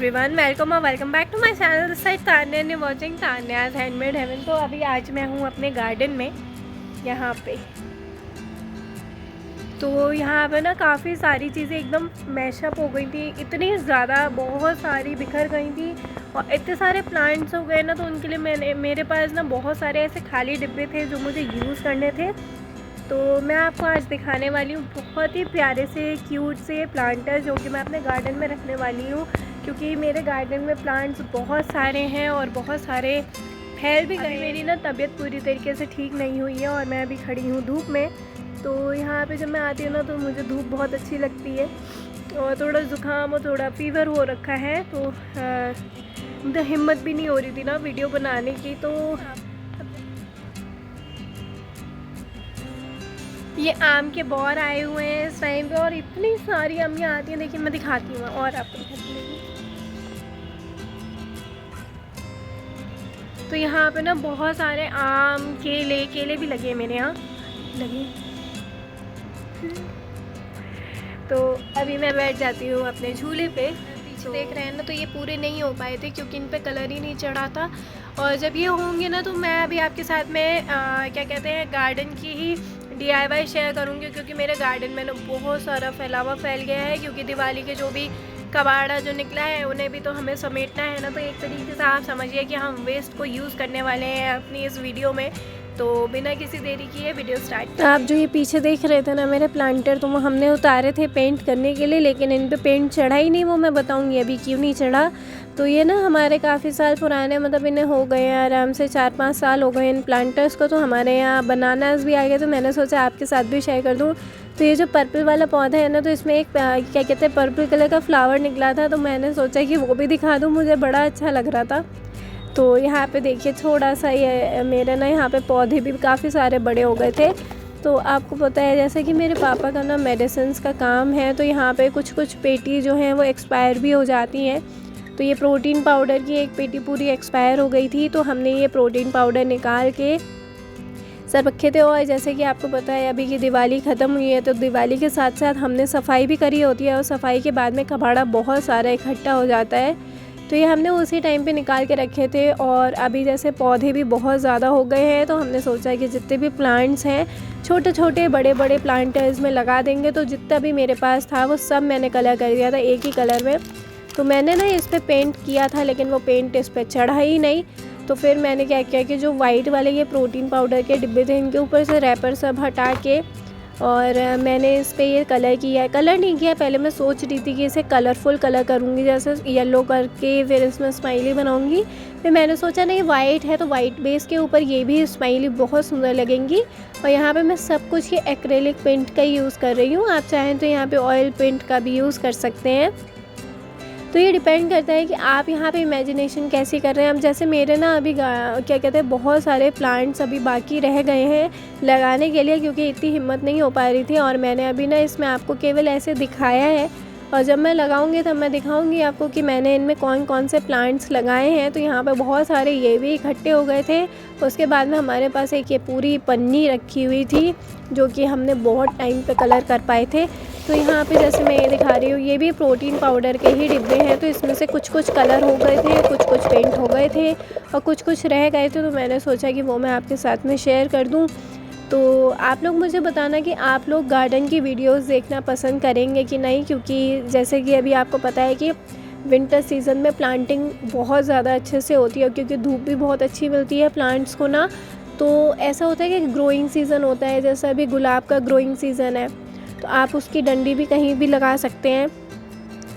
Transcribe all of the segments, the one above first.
Everyone, welcome back to my channel. This side Tanya and watching Tanya's handmade heaven. तो अभी आज मैं हूँ अपने गार्डन में यहाँ पे। तो यहाँ पे ना काफ़ी सारी चीज़ें एकदम मैशअप हो गई थी, इतनी ज़्यादा बहुत सारी बिखर गई थी और इतने सारे प्लांट्स हो गए ना। तो उनके लिए मेरे पास ना बहुत सारे ऐसे खाली डिब्बे थे जो मुझे यूज़ करने थे। तो मैं आपको आज दिखाने वाली हूँ बहुत ही प्यारे से क्यूट से प्लांटर जो कि मैं अपने गार्डन में रखने वाली हूँ, क्योंकि मेरे गार्डन में प्लांट्स बहुत सारे हैं और बहुत सारे फैल भी गए। मेरी ना तबीयत पूरी तरीके से ठीक नहीं हुई है और मैं अभी खड़ी हूँ धूप में। तो यहाँ पे जब मैं आती हूँ ना तो मुझे धूप बहुत अच्छी लगती है और थोड़ा ज़ुकाम और थोड़ा फीवर हो रखा है। तो मुझे हिम्मत भी नहीं हो रही थी ना वीडियो बनाने की। तो ये आम के बौर आए हुए हैं इस टाइम पे और इतनी सारी अम्मियाँ आती हैं। देखिए मैं दिखाती हूँ और आपको दिखाती हूँ। तो यहाँ पे ना बहुत सारे आम केले भी लगे हैं मेरे यहाँ लगे। तो अभी मैं बैठ जाती हूँ अपने झूले पे। पीछे देख रहे हैं ना, तो ये पूरे नहीं हो पाए थे क्योंकि इन पे कलर ही नहीं चढ़ा था। और जब ये होंगे ना तो मैं अभी आपके साथ में क्या कहते हैं गार्डन की ही DIY शेयर करूँगी, क्योंकि मेरे गार्डन में ना बहुत सारा फैलावा फैल गया है। क्योंकि दिवाली के जो भी कबाड़ा जो निकला है उन्हें भी तो हमें समेटना है ना। तो एक तरीके से आप समझिए कि हम वेस्ट को यूज़ करने वाले हैं अपनी इस वीडियो में। तो बिना किसी देरी किए वीडियो स्टार्ट। तो आप जो ये पीछे देख रहे थे ना मेरे प्लांटर, तो वो हमने उतारे थे पेंट करने के लिए, लेकिन इन पे पेंट चढ़ा ही नहीं। वो मैं बताऊंगी अभी क्यों नहीं चढ़ा। तो ये ना हमारे काफ़ी साल पुराने, मतलब इन्हें हो गए हैं आराम से 4-5 साल हो गए इन प्लांटर्स को। तो हमारे यहाँ बनानास भी आ गए, तो मैंने सोचा आपके साथ भी शेयर कर दूँ। तो ये जो पर्पल वाला पौधा है ना, तो इसमें एक क्या कहते हैं पर्पल कलर का फ्लावर निकला था। तो मैंने सोचा कि वो भी दिखा दूँ, मुझे बड़ा अच्छा लग रहा था। तो यहाँ पे देखिए थोड़ा सा ये मेरे ना यहाँ पे पौधे भी काफ़ी सारे बड़े हो गए थे। तो आपको पता है जैसे कि मेरे पापा का ना मेडिसिन्स का काम है, तो यहाँ पे कुछ पेटी जो हैं वो एक्सपायर भी हो जाती हैं। तो ये प्रोटीन पाउडर की एक पेटी पूरी एक्सपायर हो गई थी, तो हमने ये प्रोटीन पाउडर निकाल के सब रखे थे। और जैसे कि आपको पता है अभी की दिवाली ख़त्म हुई है, तो दिवाली के साथ साथ हमने सफाई भी करी होती है और सफाई के बाद में कबाड़ा बहुत सारा इकट्ठा हो जाता है। तो ये हमने उसी टाइम पे निकाल के रखे थे। और अभी जैसे पौधे भी बहुत ज़्यादा हो गए हैं, तो हमने सोचा कि जितने भी प्लांट्स हैं छोटे छोटे बड़े बड़े प्लांटर्स में लगा देंगे। तो जितना भी मेरे पास था वो सब मैंने कलर कर दिया था एक ही कलर में। तो मैंने ना इस पर पेंट किया था, लेकिन वो पेंट इस पर चढ़ा ही नहीं। तो फिर मैंने क्या किया कि जो वाइट वाले ये प्रोटीन पाउडर के डिब्बे थे, इनके ऊपर से रैपर सब हटा के और मैंने इस पे ये कलर किया है। कलर नहीं किया, पहले मैं सोच रही थी कि इसे कलरफुल कलर करूँगी, जैसे येलो करके फिर इसमें स्माइली बनाऊँगी। फिर मैंने सोचा नहीं वाइट है तो वाइट बेस के ऊपर ये भी स्माइली बहुत सुंदर लगेंगी। और यहाँ पे मैं सब कुछ ये एक्रेलिक पेंट का यूज़ कर रही हूँ। आप चाहें तो यहाँ पे ऑयल पेंट का भी यूज़ कर सकते हैं। तो ये डिपेंड करता है कि आप यहाँ पे इमेजिनेशन कैसी कर रहे हैं। अब जैसे मेरे ना अभी क्या कहते हैं बहुत सारे प्लांट्स अभी बाकी रह गए हैं लगाने के लिए, क्योंकि इतनी हिम्मत नहीं हो पा रही थी। और मैंने अभी ना इसमें आपको केवल ऐसे दिखाया है, और जब मैं लगाऊंगी तब मैं दिखाऊंगी आपको कि मैंने इनमें कौन कौन से प्लांट्स लगाए हैं। तो यहाँ पे बहुत सारे ये भी इकट्ठे हो गए थे। उसके बाद में हमारे पास एक ये पूरी पन्नी रखी हुई थी जो कि हमने बहुत टाइम पे कलर कर पाए थे। तो यहाँ पे जैसे मैं ये दिखा रही हूँ, ये भी प्रोटीन पाउडर के ही डिब्बे हैं। तो इसमें से कुछ कलर हो गए थे, कुछ पेंट हो गए थे और कुछ रह गए थे। तो मैंने सोचा कि वो मैं आपके साथ में शेयर कर दूँ। तो आप लोग मुझे बताना कि आप लोग गार्डन की वीडियोस देखना पसंद करेंगे कि नहीं, क्योंकि जैसे कि अभी आपको पता है कि विंटर सीज़न में प्लांटिंग बहुत ज़्यादा अच्छे से होती है, क्योंकि धूप भी बहुत अच्छी मिलती है प्लांट्स को ना। तो ऐसा होता है कि ग्रोइंग सीज़न होता है, जैसे अभी गुलाब का ग्रोइंग सीज़न है, तो आप उसकी डंडी भी कहीं भी लगा सकते हैं।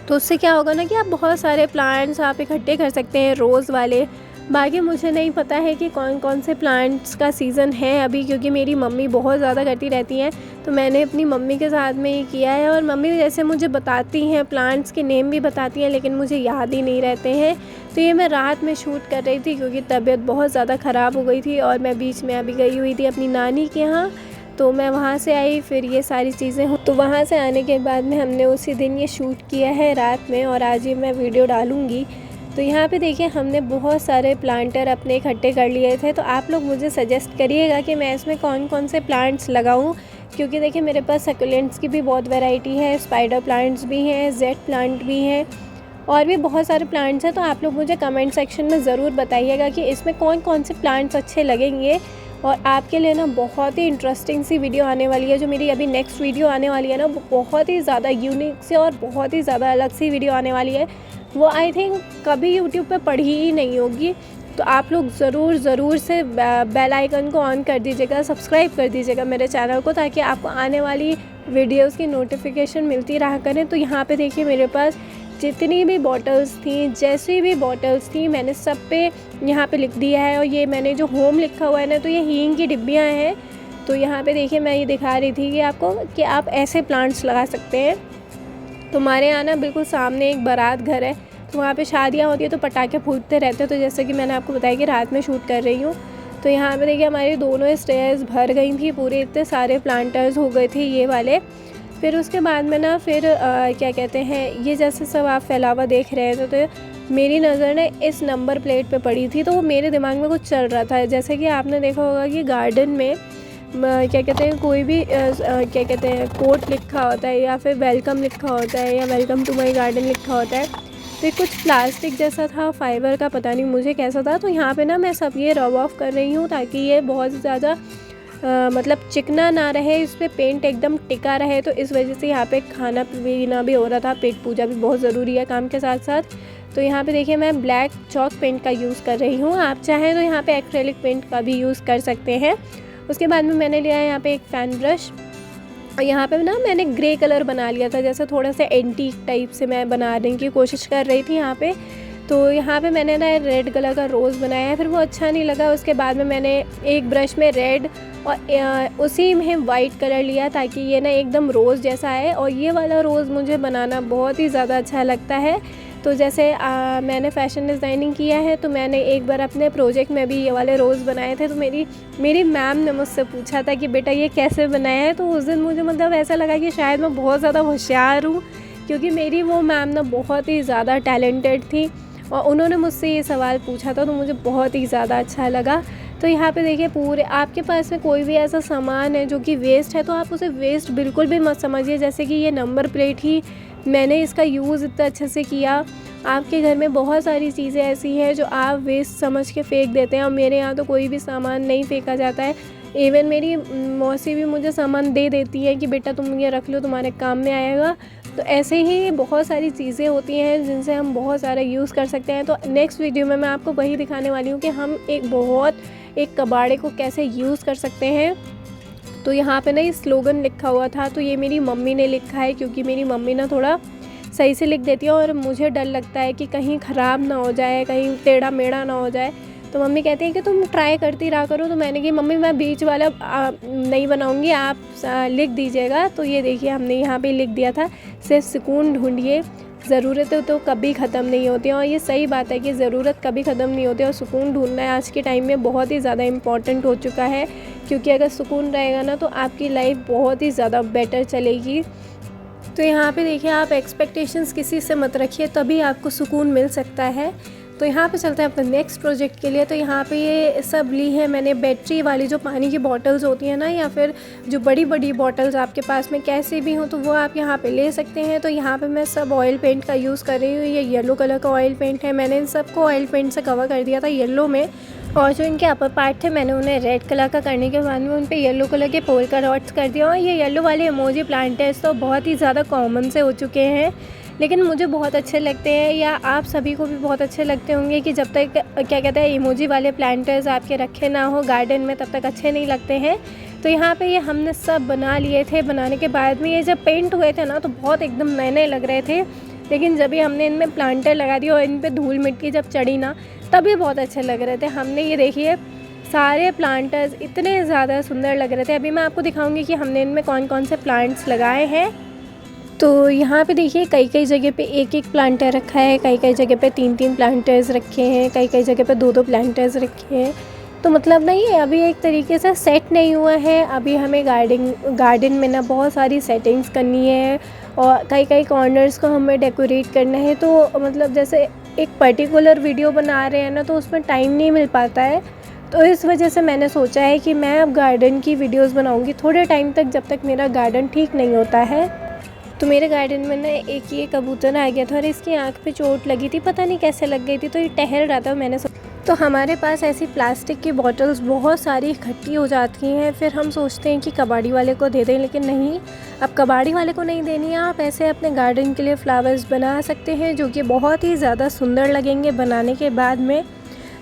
तो उससे क्या होगा ना कि आप बहुत सारे प्लांट्स आप इकट्ठे कर सकते हैं रोज़ वाले। बाकी मुझे नहीं पता है कि कौन कौन से प्लांट्स का सीज़न है अभी, क्योंकि मेरी मम्मी बहुत ज़्यादा करती रहती हैं। तो मैंने अपनी मम्मी के साथ में ये किया है, और मम्मी जैसे मुझे बताती हैं प्लांट्स के नेम भी बताती हैं, लेकिन मुझे याद ही नहीं रहते हैं। तो ये मैं रात में शूट कर रही थी क्योंकि तबीयत बहुत ज़्यादा ख़राब हो गई थी और मैं बीच में अभी गई हुई थी अपनी नानी के यहाँ। तो मैं वहाँ से आई, फिर ये सारी चीज़ें हो, तो वहाँ से आने के बाद में हमने उसी दिन ये शूट किया है रात में, और आज ये मैं वीडियो डालूँगी। तो यहाँ पे देखिए हमने बहुत सारे प्लांटर अपने इकट्ठे कर लिए थे। तो आप लोग मुझे सजेस्ट करिएगा कि मैं इसमें कौन कौन से प्लांट्स लगाऊं, क्योंकि देखिए मेरे पास सक्यूलेंट्स की भी बहुत वैरायटी है, स्पाइडर प्लांट्स भी हैं, जेड प्लांट भी हैं, और भी बहुत सारे प्लांट्स हैं। तो आप लोग मुझे कमेंट सेक्शन में ज़रूर बताइएगा कि इसमें कौन कौन से प्लांट्स अच्छे लगेंगे। और आपके लिए ना बहुत ही इंटरेस्टिंग सी वीडियो आने वाली है, जो मेरी अभी नेक्स्ट वीडियो आने वाली है ना, वो बहुत ही ज़्यादा यूनिक सी और बहुत ही ज़्यादा अलग सी वीडियो आने वाली है। वो आई थिंक कभी यूट्यूब पे पढ़ी ही नहीं होगी। तो आप लोग ज़रूर से बेल आइकन को ऑन कर दीजिएगा, सब्सक्राइब कर दीजिएगा मेरे चैनल को, ताकि आपको आने वाली वीडियोस की नोटिफिकेशन मिलती रहा करें। तो यहाँ पे देखिए मेरे पास जितनी भी बॉटल्स थी, जैसी भी बॉटल्स थी, मैंने सब पे यहाँ पे लिख दिया है। और ये मैंने जो होम लिखा हुआ है ना, तो ये हींग की डिब्बियाँ हैं। तो यहाँ पे देखिए मैं ये दिखा रही थी कि आपको कि आप ऐसे प्लांट्स लगा सकते हैं। तो हमारे यहाँ ना बिल्कुल सामने एक बारात घर है, तो वहाँ पे शादियाँ होती है तो पटाखे फूटते रहते हैं। तो जैसे कि मैंने आपको बताया कि रात में शूट कर रही हूँ। तो यहाँ पे देखिए हमारी दोनों स्टेयर्स भर गई थी पूरे, इतने सारे प्लांटर्स हो गए थे ये वाले। फिर उसके बाद में ना फिर क्या कहते हैं, ये जैसे सब आप फैलावा देख रहे थे, तो मेरी नज़र ने इस नंबर प्लेट पे पड़ी थी। तो वो मेरे दिमाग में कुछ चल रहा था। जैसे कि आपने देखा होगा कि गार्डन में क्या कहते हैं, कोई भी क्या कहते हैं कोट लिखा होता है, या फिर वेलकम लिखा होता है, या वेलकम टू माय गार्डन लिखा होता है। तो ये कुछ प्लास्टिक जैसा था, फाइबर का, पता नहीं मुझे कैसा था। तो यहाँ पे ना मैं सब ये रब ऑफ कर रही हूँ, ताकि ये बहुत ज़्यादा मतलब चिकना ना रहे, इस पर पेंट एकदम टिका रहे। तो इस वजह से यहाँ पे खाना पीना भी हो रहा था, पेट पूजा भी बहुत ज़रूरी है काम के साथ साथ। तो यहाँ पे देखिए मैं ब्लैक चॉक पेंट का यूज़ कर रही हूँ। आप चाहें तो यहाँ पे एक्रेलिक पेंट का भी यूज़ कर सकते हैं। उसके बाद में मैंने लिया है यहाँ पे एक फ़ैन ब्रश, और यहाँ पे ना मैंने ग्रे कलर बना लिया था, जैसे थोड़ा सा एंटीक टाइप से मैं बनाने की कोशिश कर रही थी यहाँ पे। तो यहाँ पे मैंने ना रेड कलर का रोज़ बनाया है, फिर वो अच्छा नहीं लगा। उसके बाद में मैंने एक ब्रश में रेड और उसी में वाइट कलर लिया, ताकि ये ना एकदम रोज़ जैसा है। और ये वाला रोज़ मुझे बनाना बहुत ही ज़्यादा अच्छा लगता है। तो जैसे मैंने फ़ैशन डिज़ाइनिंग किया है, तो मैंने एक बार अपने प्रोजेक्ट में भी ये वाले रोज़ बनाए थे। तो मेरी मैम ने मुझसे पूछा था कि बेटा ये कैसे बनाया है। तो उस दिन मुझे मतलब ऐसा लगा कि शायद मैं बहुत ज़्यादा होशियार हूँ, क्योंकि मेरी वो मैम ना बहुत ही ज़्यादा टैलेंटेड थी, और उन्होंने मुझसे ये सवाल पूछा था। तो मुझे बहुत ही ज़्यादा अच्छा लगा। तो यहाँ पे देखिए पूरे आपके पास में कोई भी ऐसा सामान है जो कि वेस्ट है, तो आप उसे वेस्ट बिल्कुल भी मत समझिए। जैसे कि ये नंबर प्लेट ही मैंने इसका यूज़ इतना अच्छे से किया। आपके घर में बहुत सारी चीज़ें ऐसी हैं जो आप वेस्ट समझ के फेंक देते हैं, और मेरे यहाँ तो कोई भी सामान नहीं फेंका जाता है। इवन मेरी मौसी भी मुझे सामान दे देती है कि बेटा तुम ये रख लो, तुम्हारे काम में आएगा। तो ऐसे ही बहुत सारी चीज़ें होती हैं जिनसे हम बहुत सारा यूज़ कर सकते हैं। तो नेक्स्ट वीडियो में मैं आपको वही दिखाने वाली हूँ कि हम एक कबाड़े को कैसे यूज़ कर सकते हैं। तो यहाँ पे ना ये स्लोगन लिखा हुआ था, तो ये मेरी मम्मी ने लिखा है, क्योंकि मेरी मम्मी ना थोड़ा सही से लिख देती है, और मुझे डर लगता है कि कहीं ख़राब ना हो जाए, कहीं टेढ़ा मेढ़ा ना हो जाए। तो मम्मी कहती है कि तुम ट्राई करती रहा करो। तो मैंने कहा मम्मी मैं बीच वाला नहीं बनाऊंगी, आप लिख दीजिएगा। तो ये देखिए हमने यहाँ पे लिख दिया था, सिर्फ सुकून ढूंढिए, ज़रूरतें तो कभी ख़त्म नहीं होती हैं। और ये सही बात है कि ज़रूरत कभी ख़त्म नहीं होती, और सुकून ढूंढना आज के टाइम में बहुत ही ज़्यादा इम्पॉर्टेंट हो चुका है। क्योंकि अगर सुकून रहेगा ना, तो आपकी लाइफ बहुत ही ज़्यादा बेटर चलेगी। तो यहाँ पे देखिए आप एक्सपेक्टेशंस किसी से मत रखिए, तभी आपको सुकून मिल सकता है। तो यहाँ पे चलते हैं अपने नेक्स्ट प्रोजेक्ट के लिए। तो यहाँ पे ये सब ली है मैंने बैटरी वाली जो पानी की बॉटल्स होती हैं ना, या फिर जो बड़ी बड़ी बॉटल्स आपके पास में कैसे भी हों, तो वो आप यहाँ पे ले सकते हैं। तो यहाँ पे मैं सब ऑयल पेंट का यूज़ कर रही हूँ। ये येलो कलर का ऑयल पेंट है, मैंने इन सबको ऑयल पेंट से कवर कर दिया था येलो में। और जो इनके अपर पार्ट थे मैंने उन्हें रेड कलर का करने के बाद में उन पे येलो कलर के पोल्का डॉट्स कर दिया। और ये येलो वाले इमोजी प्लांटर्स तो बहुत ही ज़्यादा कॉमन से हो चुके हैं, लेकिन मुझे बहुत अच्छे लगते हैं, या आप सभी को भी बहुत अच्छे लगते होंगे कि जब तक क्या कहते हैं इमोजी वाले प्लांटर्स आपके रखे ना हो गार्डन में, तब तक अच्छे नहीं लगते हैं। तो यहाँ पे ये हमने सब बना लिए थे। बनाने के बाद में ये जब पेंट हुए थे ना, तो बहुत एकदम नए नए लग रहे थे, लेकिन जब भी हमने इनमें प्लांटर लगा दिया और इन पे धूल मिट्टी जब चढ़ी ना, तभी बहुत अच्छे लग रहे थे। हमने ये देखिए सारे प्लांटर्स इतने ज़्यादा सुंदर लग रहे थे। अभी मैं आपको दिखाऊंगी कि हमने इनमें कौन कौन से प्लांट्स लगाए हैं। तो यहाँ पे देखिए कई कई जगह पे एक एक प्लांटर रखा है, कई कई जगह पे तीन तीन प्लांटर्स रखे हैं, कई कई जगह पे दो दो प्लांटर्स रखे हैं। तो मतलब नहीं है, अभी एक तरीके से सेट नहीं हुआ है। अभी हमें गार्डन में ना बहुत सारी सेटिंग्स करनी है, और कई कई कॉर्नर्स को हमें डेकोरेट करना है। तो मतलब जैसे एक पर्टिकुलर वीडियो बना रहे हैं ना, तो उसमें टाइम नहीं मिल पाता है। तो इस वजह से मैंने सोचा है कि मैं अब गार्डन की वीडियोस बनाऊंगी थोड़े टाइम तक, जब तक मेरा गार्डन ठीक नहीं होता है। तो मेरे गार्डन में ना एक ये कबूतर आ गया था और इसकी आँख पे चोट लगी थी, पता नहीं कैसे लग गई थी, तो ये टहल रहा था। मैंने तो हमारे पास ऐसी प्लास्टिक की बॉटल्स बहुत सारी इकट्ठी हो जाती हैं, फिर हम सोचते हैं कि कबाड़ी वाले को दे दें, लेकिन नहीं, अब कबाड़ी वाले को नहीं देनी है। आप ऐसे अपने गार्डन के लिए फ्लावर्स बना सकते हैं जो कि बहुत ही ज़्यादा सुंदर लगेंगे बनाने के बाद में।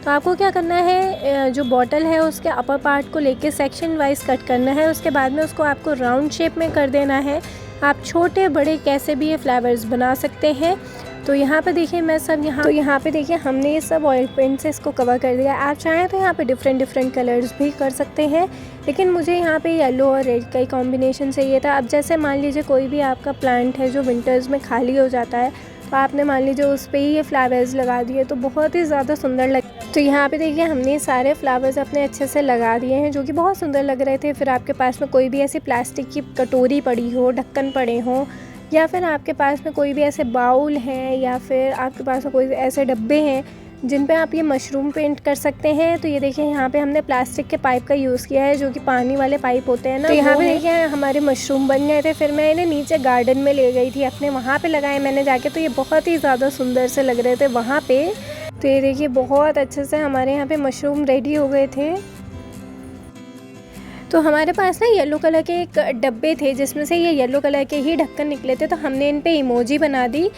तो आपको क्या करना है, जो बॉटल है उसके अपर पार्ट को लेके सेक्शन वाइज कट करना है, उसके बाद में उसको आपको राउंड शेप में कर देना है। आप छोटे बड़े कैसे भी ये फ्लावर्स बना सकते हैं। तो यहाँ पे देखिए मैं सब यहाँ पे देखिए हमने ये सब ऑयल पेंट से इसको कवर कर दिया। आप चाहें तो यहाँ पे डिफरेंट कलर्स भी कर सकते हैं, लेकिन मुझे यहाँ पे येलो और रेड का ही कॉम्बिनेशन चाहिए था। अब जैसे मान लीजिए कोई भी आपका प्लांट है जो विंटर्स में खाली हो जाता है, तो आपने मान लीजिए उस पर ही ये फ्लावर्स लगा दिए तो बहुत ही ज़्यादा सुंदर लग। तो यहाँ पे देखिए हमने सारे फ्लावर्स अपने अच्छे से लगा दिए हैं जो कि बहुत सुंदर लग रहे थे। फिर आपके पास में कोई भी ऐसी प्लास्टिक की कटोरी पड़ी हो, ढक्कन पड़े हों, या फिर आपके पास में कोई भी ऐसे बाउल हैं, या फिर आपके पास में कोई ऐसे डब्बे हैं जिन पे आप ये मशरूम पेंट कर सकते हैं। तो ये देखिए यहाँ पे हमने प्लास्टिक के पाइप का यूज़ किया है जो कि पानी वाले पाइप होते हैं ना। तो यहाँ पे देखिए हमारे मशरूम बन गए थे। फिर मैं इन्हें नीचे गार्डन में ले गई थी अपने, वहाँ पे लगाए मैंने जाके, तो ये बहुत ही ज़्यादा सुंदर से लग रहे थे वहाँ पे। तो ये देखिए बहुत अच्छे से हमारे यहाँ पे मशरूम रेडी हो गए थे। तो हमारे पास ना येलो कलर के एक डब्बे थे जिसमें से ये येलो कलर के ही ढक्कन निकले थे, तो हमने इन पे इमोजी बना दी।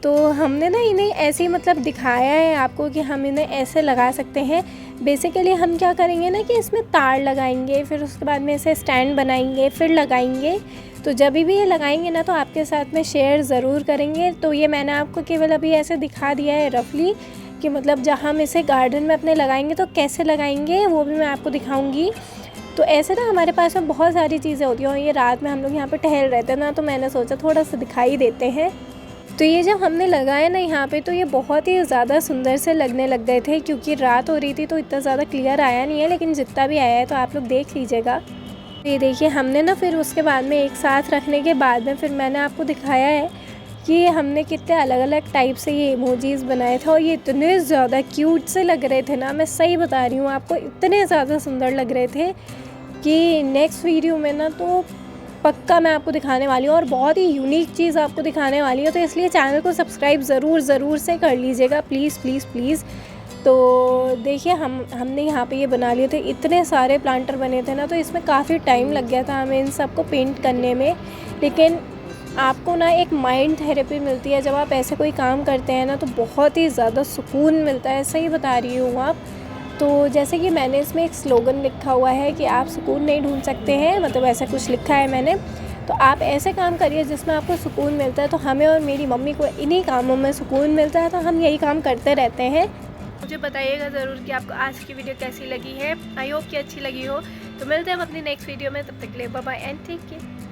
तो हमने ना इन्हें ऐसे ही मतलब दिखाया है आपको कि हम इन्हें ऐसे लगा सकते हैं। बेसिकली हम क्या करेंगे ना कि इसमें तार लगाएंगे, फिर उसके बाद में इसे स्टैंड बनाएंगे, फिर लगाएंगे। तो जब भी ये लगाएंगे ना तो आपके साथ में शेयर ज़रूर करेंगे। तो ये मैंने आपको केवल अभी ऐसे दिखा दिया है रफली कि मतलब जहाँ हम इसे गार्डन में अपने लगाएंगे तो कैसे लगाएंगे वो भी मैं आपको दिखाऊँगी। तो ऐसे ना हमारे पास में बहुत सारी चीज़ें होती हैं और ये रात में हम लोग यहाँ पे टहल रहे थे ना, तो मैंने सोचा थोड़ा सा दिखाई देते हैं। तो ये जब हमने लगाया ना यहाँ पे, तो ये बहुत ही ज़्यादा सुंदर से लगने लग गए थे, क्योंकि रात हो रही थी तो इतना ज़्यादा क्लियर आया नहीं है, लेकिन जितना भी आया है तो आप लोग देख लीजिएगा। तो ये देखिए हमने ना फिर उसके बाद में एक साथ रखने के बाद में फिर मैंने आपको दिखाया है कि हमने कितने अलग अलग टाइप से ये इमोजीज़ बनाए थे और ये इतने ज़्यादा क्यूट से लग रहे थे ना, मैं सही बता रही हूँ आपको, इतने ज़्यादा सुंदर लग रहे थे कि नेक्स्ट वीडियो में ना तो पक्का मैं आपको दिखाने वाली हूँ और बहुत ही यूनिक चीज़ आपको दिखाने वाली हूँ। तो इसलिए चैनल को सब्सक्राइब ज़रूर से कर लीजिएगा, प्लीज़। तो देखिए हमने यहाँ पे ये बना लिए थे, इतने सारे प्लांटर बने थे ना, तो इसमें काफ़ी टाइम लग गया था हमें इन सबको पेंट करने में। लेकिन आपको ना एक माइंड थेरेपी मिलती है जब आप ऐसे कोई काम करते हैं ना, तो बहुत ही ज़्यादा सुकून मिलता है, सही बता रही हूँ आप। तो जैसे कि मैंने इसमें एक स्लोगन लिखा हुआ है कि आप सुकून नहीं ढूंढ सकते हैं, मतलब ऐसा कुछ लिखा है मैंने। तो आप ऐसे काम करिए जिसमें आपको सुकून मिलता है। तो हमें और मेरी मम्मी को इन्हीं कामों में सुकून मिलता है, तो हम यही काम करते रहते हैं। मुझे बताइएगा ज़रूर कि आपको आज की वीडियो कैसी लगी है। आई होप कि अच्छी लगी हो। तो मिलते हैं हम अपनी नेक्स्ट वीडियो में, तब तक के लिए bye bye and take care.